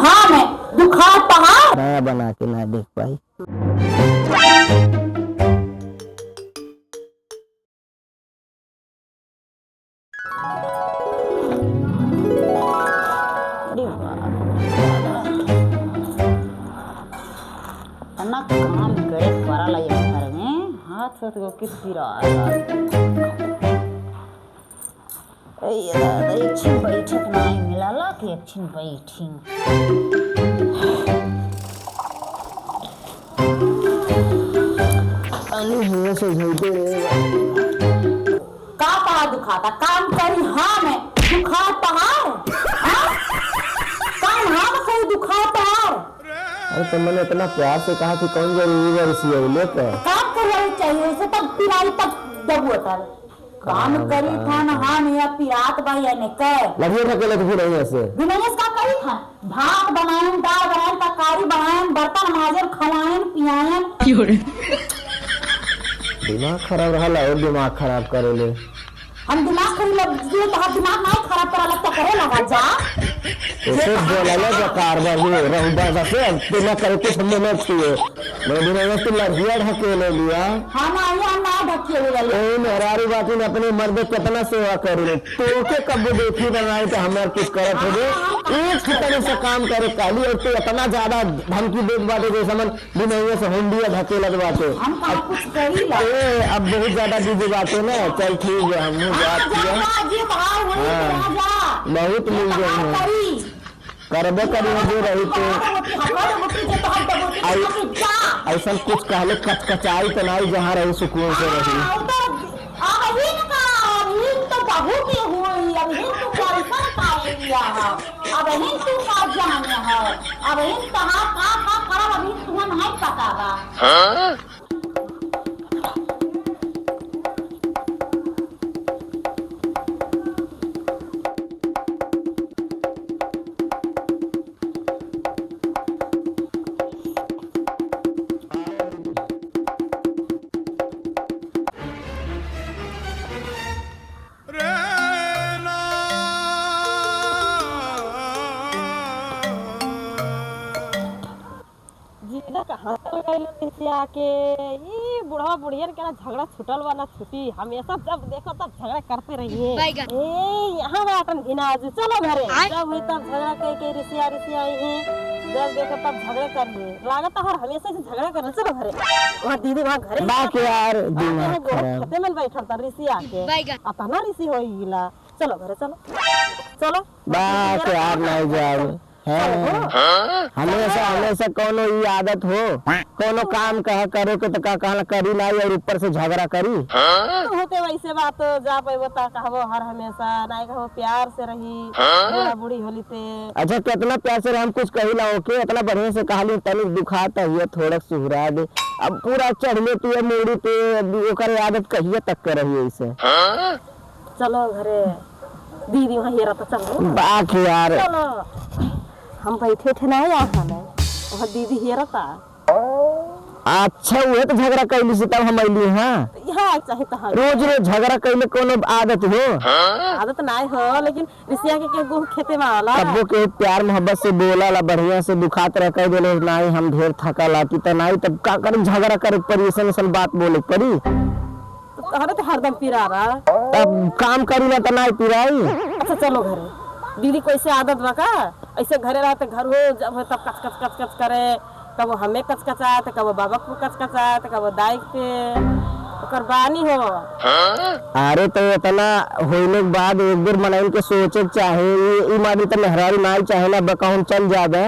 हाँ में दुखा पहाड़ नया बना के ना देख पाई। इतना काम करे पड़ा ये घर में हाथ को किस गिरा एक छिन बैठक नहीं मिला कि एक छिन बैठी का पहाड़ दुखाता काम करी हाँ में दुखा पहाड़ काम हाँ में कोई दुखा पहाड़। अरे तो मैंने इतना प्यार से कहा कि कौन जरूरी है इसी लेकर काम करना चाहिए इसे तब पिराई तब जब होता है काम करी था ना हाँ में पिरात भाई है ने कर लगे थकेले तो फिर नहीं ऐसे दिनेश का करी था भात बनाएं दाल बनाएं तरकारी बनाएं बर्तन माजें खवाएं पियाएं। दिमाग खराब रहा और दिमाग खराब करे ले हम दिमाग खराब लगे तो दिमाग नहीं खराब करा लगता करे लगा जा उसे बोला ले जो कारवा ये रहूबा से बिना करे कुछ मेहनत किए मैं बिना ये तो लड़िया ढके ले लिया हम आया ना ढके ले ए मेहरारू बाती ने अपने मर्द कितना सेवा करी ले तो के कब देखी बनाए कि हमार कुछ करत हो एक तरह से काम करे काली और तो इतना ज्यादा धमकी देख बाटे जो समझ बिना ये से हुंडिया ढके लग बाटे हम कुछ करी ला ए अब बहुत ज्यादा बिजी बाटे ना चल ठीक है हम बात किया बहुत मिल गए करबे करी जो रही तो ऐसा कुछ कहले कचकचाई तो नहीं जहाँ रही सुकून से रही के ये बुढ़ा बुढ़िया के ना झगड़ा छुटल वाला छुटी हमेशा जब देखो तब झगड़ा करते रहिए यहाँ बाटन गिनाज चलो घरे जब हुई तब झगड़ा के रिसिया जब देखो तब झगड़े कर लिए लागत हर हमेशा से झगड़ा करना चलो घरे वहाँ दीदी वहाँ घरे बाकी यार दिमाग खराब खेते में बैठा था रिसिया के अपना रिसी हो गिला चलो घरे चलो बाकी यार नहीं जाओ हमेशा कोनो ये आदत हो कोनो काम कहा करे के तो कहला करी नहीं और ऊपर से झगड़ा करी तो होते वैसे बात जा पे बता कहबो हर हमेशा नहीं कहो प्यार से रही बूढ़ा बूढ़ी होली ते अच्छा कितना प्यार से हम कुछ कही ला ओके इतना बढ़िया से कहाली तनिक दुखाता हुआ थोड़ा सुहरा दे अब पूरा चढ़ले पे मोड़ी पे ओकर आदत कहिए तक कर रही है इसे चलो घरे दीदी वहाँ ये रहता चलो बाकी यार चलो हम बैठे थे ना यहाँ वहाँ दीदी ये रहता अच्छा वो तो झगड़ा कैली से तब हम अली हाँ यहाँ चाहे तो रोज झगड़ा कैले कोनो आदत हो आदत नहीं हो लेकिन रिसिया के खेते में आला सबको के प्यार मोहब्बत से बोला ला बढ़िया से दुखात रह कह देले नहीं हम ढेर थका लाती तो नहीं तब का कर झगड़ा करे परी ऐसा बात बोले परी अरे तो हरदम पिरा रहा तब काम करी ना तो नहीं पिराई। अच्छा चलो घरे दीदी कैसे आदत रखा ऐसे घरे रहते घर हो जब हो तब कच कच कच कच करे कब हमें कचकचाए तो कब बाबा को कचकचाए तो कब दाई के ओकर बानी हो अरे तो इतना होने के बाद एक बार मनाइन के सोचे चाहे ये मानी तो मेहरारू नहीं चाहे ना बकाउन चल जाबे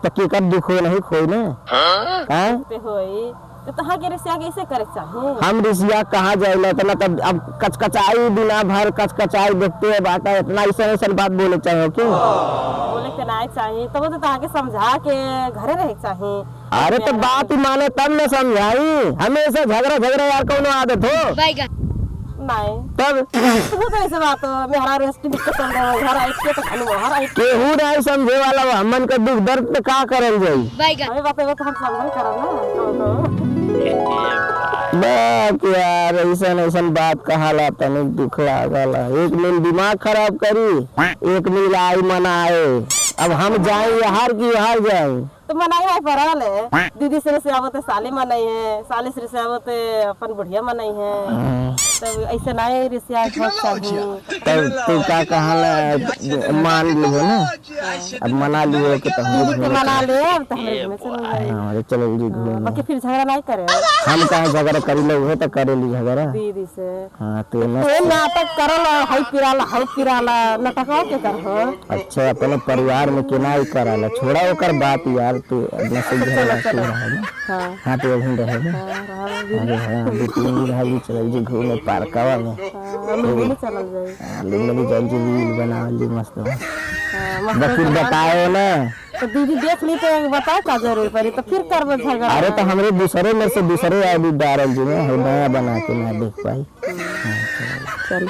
तो की कर दुख हो नहीं खोई ना हां पे होई तो तहां के रिसिया कैसे करे चाहिए हम रिसिया कहाँ जाइला इतना तब अब कचकचाई बिना भर कचकचाई देखते हैं बात इतना ऐसा बात बोले चाहिए क्यों बोले के नहीं चाहिए तो वो तो तहां के समझा के घरे रहे चाहिए। अरे तो बात ही माने तब न समझाई हमेशा झगड़ा यार कौन आदत हो नहीं तब तो ऐसे बात हो मेहरा रेस्ट भी चल रहा है घर आके तो खाने बाहर आके केहू नहीं समझे वाला हमन के दुख दर्द पे का करल जाई हमें बात है तो हम समझ करब ना बात यार ऐसा बात कहाला तनिक दुख लागला एक मिल दिमाग खराब करी एक मिल आई मनाए अब हम जाए यार की यार जाए तो मनाई है परल है दीदी से आवत साली मनाई है साली से आवत अपन बुढ़िया मनाई है तब ऐसे नाई रिसिया चाहिए तब तू का कहला मान लियो ना अब मना लियो कि दीदी के मना ले तो हमारे घर में चलो जाए हमारे चलो जी घूमने बाकी फिर झगड़ा नहीं करे हम कहे झगड़ा करी लो तो करे ली झगड़ा दीदी से हाँ तो ना तो नाटक करल हाई पिराला नाटक के करहो अच्छा अपने परिवार में केना ही कराला छोड़ा ओकर बात यार तू अपना से झगड़ा तू रहे ना हां हाँ तो अभी रहे ना अरे हाँ दो तीन दिन रह जी चल जी घूमे पार्कवा में मिल चलल जाए लिंगली जल जी रील बनावल जी मस्त मस्त बाकी बताओ ना तो दीदी देख ली तो बताओ का जरूर पड़ी तो फिर करबो झगड़ा अरे तो हमरे दूसरे में से दूसरे आईडी डारल जी में नया बना के ना देख पाई चल